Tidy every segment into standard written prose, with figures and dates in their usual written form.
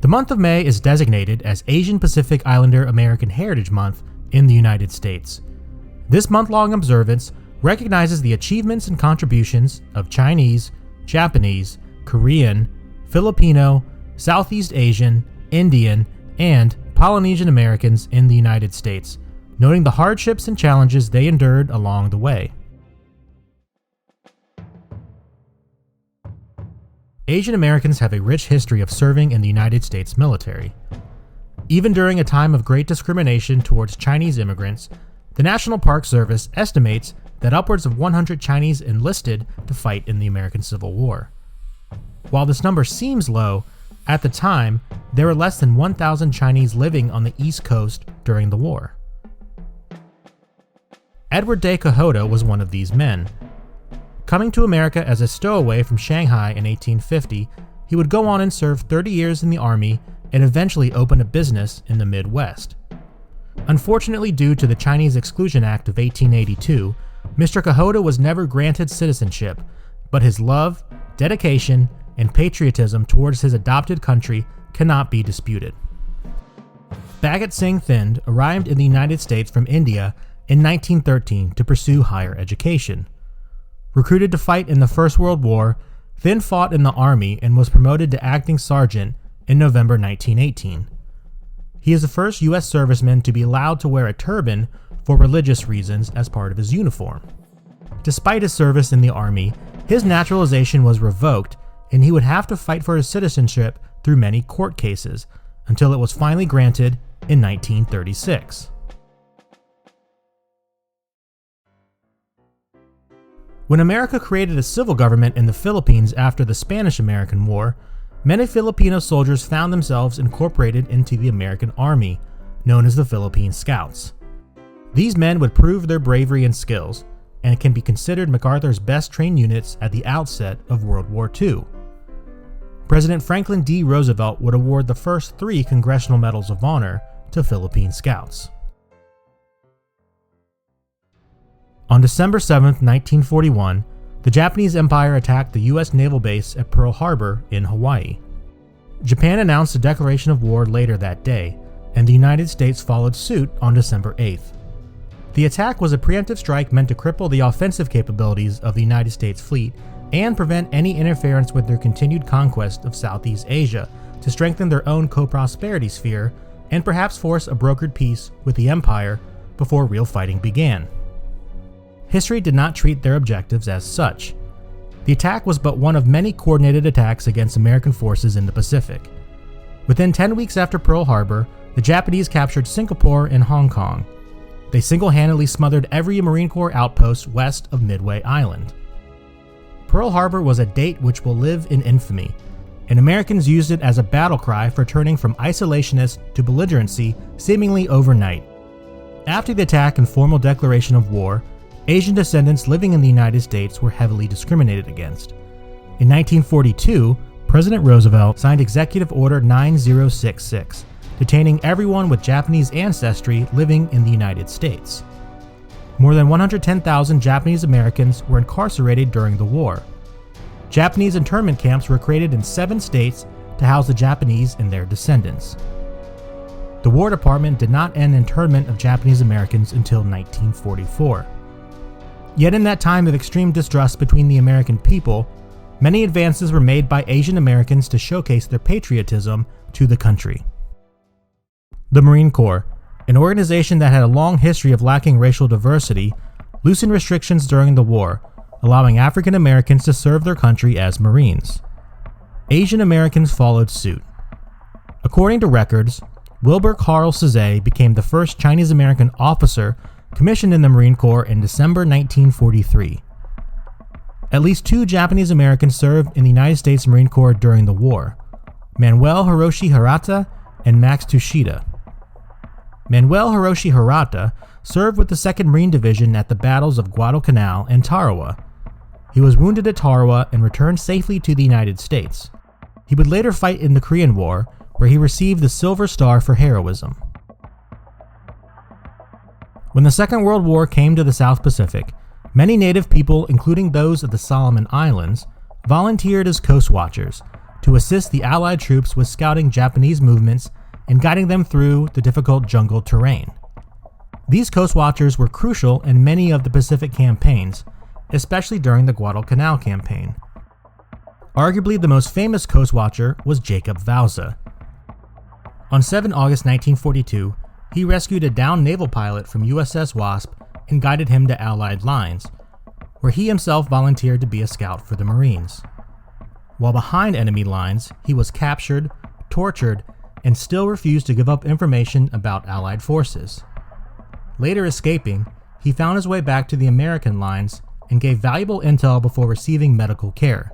The month of May is designated as Asian Pacific Islander American Heritage Month in the United States. This month-long observance recognizes the achievements and contributions of Chinese, Japanese, Korean, Filipino, Southeast Asian, Indian, and Polynesian Americans in the United States, noting the hardships and challenges they endured along the way. Asian Americans have a rich history of serving in the United States military. Even during a time of great discrimination towards Chinese immigrants, the National Park Service estimates that upwards of 100 Chinese enlisted to fight in the American Civil War. While this number seems low, at the time, there were less than 1,000 Chinese living on the East Coast during the war. Edward de Quijota was one of these men. Coming to America as a stowaway from Shanghai in 1850, he would go on and serve 30 years in the Army and eventually open a business in the Midwest. Unfortunately, due to the Chinese Exclusion Act of 1882, Mr. Quijota was never granted citizenship, but his love, dedication, and patriotism towards his adopted country cannot be disputed. Baggett Singh Thind arrived in the United States from India in 1913 to pursue higher education. Recruited to fight in the First World War, Thind fought in the Army and was promoted to acting sergeant in November 1918. He is the first U.S. serviceman to be allowed to wear a turban for religious reasons as part of his uniform. Despite his service in the Army, his naturalization was revoked and he would have to fight for his citizenship through many court cases until it was finally granted in 1936. When America created a civil government in the Philippines after the Spanish-American War, many Filipino soldiers found themselves incorporated into the American Army, known as the Philippine Scouts. These men would prove their bravery and skills, and can be considered MacArthur's best trained units at the outset of World War II. President Franklin D. Roosevelt would award the first 3 Congressional Medals of Honor to Philippine Scouts. On December 7, 1941, the Japanese Empire attacked the U.S. naval base at Pearl Harbor in Hawaii. Japan announced a declaration of war later that day, and the United States followed suit on December 8th. The attack was a preemptive strike meant to cripple the offensive capabilities of the United States fleet and prevent any interference with their continued conquest of Southeast Asia to strengthen their own co-prosperity sphere and perhaps force a brokered peace with the Empire before real fighting began. History did not treat their objectives as such. The attack was but one of many coordinated attacks against American forces in the Pacific. Within 10 weeks after Pearl Harbor, the Japanese captured Singapore and Hong Kong. They single-handedly smothered every Marine Corps outpost west of Midway Island. Pearl Harbor was a date which will live in infamy, and Americans used it as a battle cry for turning from isolationist to belligerency seemingly overnight. After the attack and formal declaration of war, Asian descendants living in the United States were heavily discriminated against. In 1942, President Roosevelt signed Executive Order 9066, detaining everyone with Japanese ancestry living in the United States. More than 110,000 Japanese Americans were incarcerated during the war. Japanese internment camps were created in 7 states to house the Japanese and their descendants. The War Department did not end internment of Japanese Americans until 1944. Yet in that time of extreme distrust between the American people, many advances were made by Asian Americans to showcase their patriotism to the country. The Marine Corps, an organization that had a long history of lacking racial diversity, loosened restrictions during the war, allowing African Americans to serve their country as Marines. Asian Americans followed suit. According to records, Wilbur Carl Cizé became the first Chinese American officer commissioned in the Marine Corps in December 1943. At least 2 Japanese Americans served in the United States Marine Corps during the war, Manuel Hiroshi Hirata and Max Tushita. Manuel Hiroshi Hirata served with the 2nd Marine Division at the battles of Guadalcanal and Tarawa. He was wounded at Tarawa and returned safely to the United States. He would later fight in the Korean War, where he received the Silver Star for heroism. When the Second World War came to the South Pacific, many native people, including those of the Solomon Islands, volunteered as coast watchers to assist the Allied troops with scouting Japanese movements and guiding them through the difficult jungle terrain. These Coast Watchers were crucial in many of the Pacific campaigns, especially during the Guadalcanal campaign. Arguably the most famous Coast Watcher was Jacob Vasa. On 7 August 1942, he rescued a downed naval pilot from USS Wasp and guided him to Allied lines, where he himself volunteered to be a scout for the Marines. While behind enemy lines, he was captured, tortured, and still refused to give up information about Allied forces. Later escaping, he found his way back to the American lines and gave valuable intel before receiving medical care.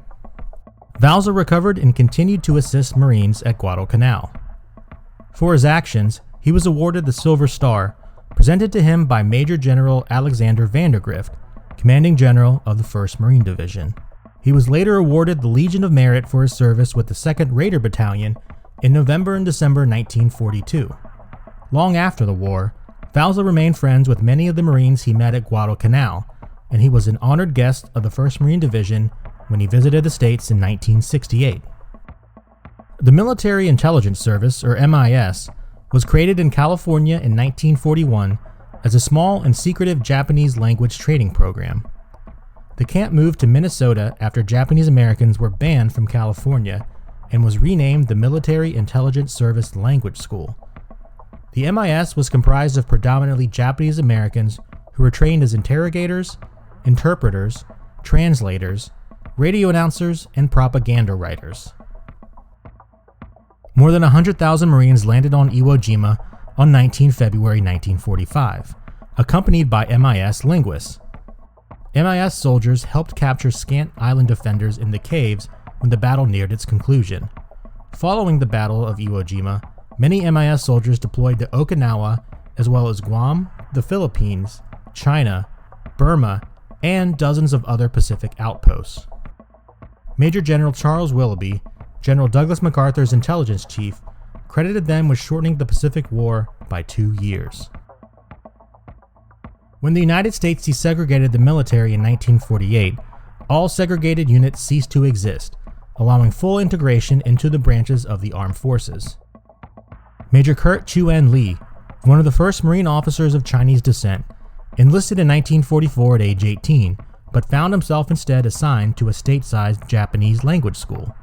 Vasa recovered and continued to assist Marines at Guadalcanal. For his actions, he was awarded the Silver Star, presented to him by Major General Alexander Vandergrift, commanding general of the 1st Marine Division. He was later awarded the Legion of Merit for his service with the 2nd Raider Battalion in November and December 1942. Long after the war, Vasa remained friends with many of the Marines he met at Guadalcanal, and he was an honored guest of the 1st Marine Division when he visited the States in 1968. The Military Intelligence Service, or MIS, was created in California in 1941 as a small and secretive Japanese language training program. The camp moved to Minnesota after Japanese Americans were banned from California and was renamed the Military Intelligence Service Language School. The MIS was comprised of predominantly Japanese Americans who were trained as interrogators, interpreters, translators, radio announcers, and propaganda writers. More than 100,000 Marines landed on Iwo Jima on 19 February 1945, accompanied by MIS linguists. MIS soldiers helped capture scant island defenders in the caves when the battle neared its conclusion. Following the Battle of Iwo Jima, many MIS soldiers deployed to Okinawa, as well as Guam, the Philippines, China, Burma, and dozens of other Pacific outposts. Major General Charles Willoughby, General Douglas MacArthur's intelligence chief, credited them with shortening the Pacific War by 2 years. When the United States desegregated the military in 1948, all segregated units ceased to exist, allowing full integration into the branches of the armed forces. Major Curt Chu and Lee, one of the first Marine officers of Chinese descent, enlisted in 1944 at age 18, but found himself instead assigned to a state-sized Japanese language school.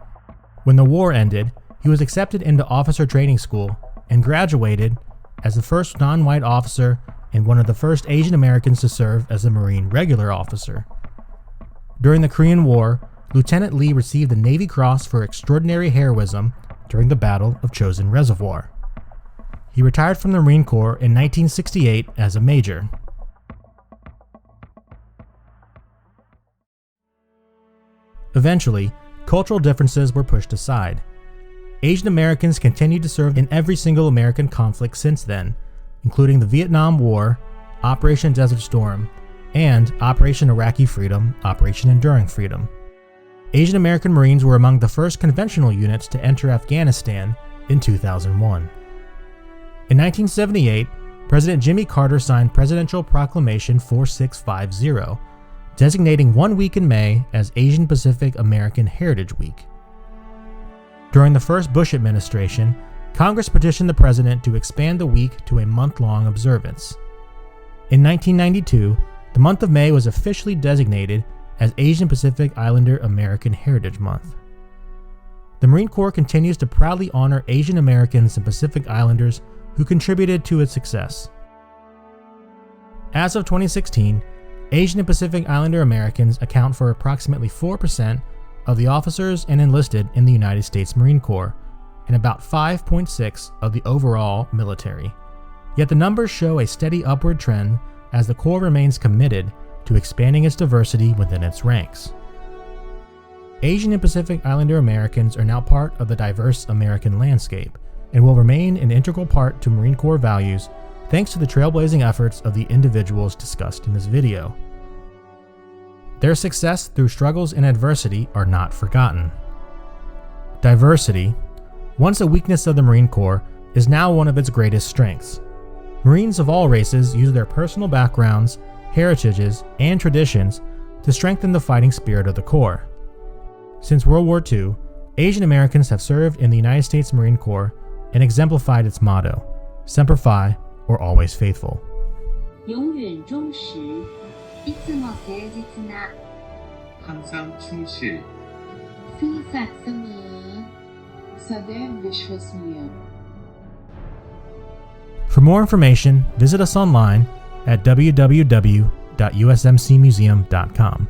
When the war ended, he was accepted into officer training school and graduated as the first non-white officer and one of the first Asian Americans to serve as a Marine regular officer. During the Korean War, Lieutenant Lee received the Navy Cross for extraordinary heroism during the Battle of Chosin Reservoir. He retired from the Marine Corps in 1968 as a major. Eventually, cultural differences were pushed aside. Asian Americans continued to serve in every single American conflict since then, including the Vietnam War, Operation Desert Storm, and Operation Iraqi Freedom, Operation Enduring Freedom. Asian American Marines were among the first conventional units to enter Afghanistan in 2001. In 1978, President Jimmy Carter signed Presidential Proclamation 4650, designating 1 week in May as Asian Pacific American Heritage Week. During the first Bush administration, Congress petitioned the president to expand the week to a month-long observance. In 1992, the month of May was officially designated as Asian Pacific Islander American Heritage Month. The Marine Corps continues to proudly honor Asian Americans and Pacific Islanders who contributed to its success. As of 2016, Asian and Pacific Islander Americans account for approximately 4% of the officers and enlisted in the United States Marine Corps, and about 5.6% of the overall military. Yet the numbers show a steady upward trend as the Corps remains committed to expanding its diversity within its ranks. Asian and Pacific Islander Americans are now part of the diverse American landscape and will remain an integral part to Marine Corps values thanks to the trailblazing efforts of the individuals discussed in this video. Their success through struggles and adversity are not forgotten. Diversity, once a weakness of the Marine Corps, is now one of its greatest strengths. Marines of all races use their personal backgrounds, heritages, and traditions to strengthen the fighting spirit of the Corps. Since World War II, Asian Americans have served in the United States Marine Corps and exemplified its motto, Semper Fi, or always faithful. 永远忠实，いつも誠実な。항상 충실. ซื่สัตย์เสมอ सदैव विश्वसनीय. For more information, visit us online at www.usmcmuseum.com.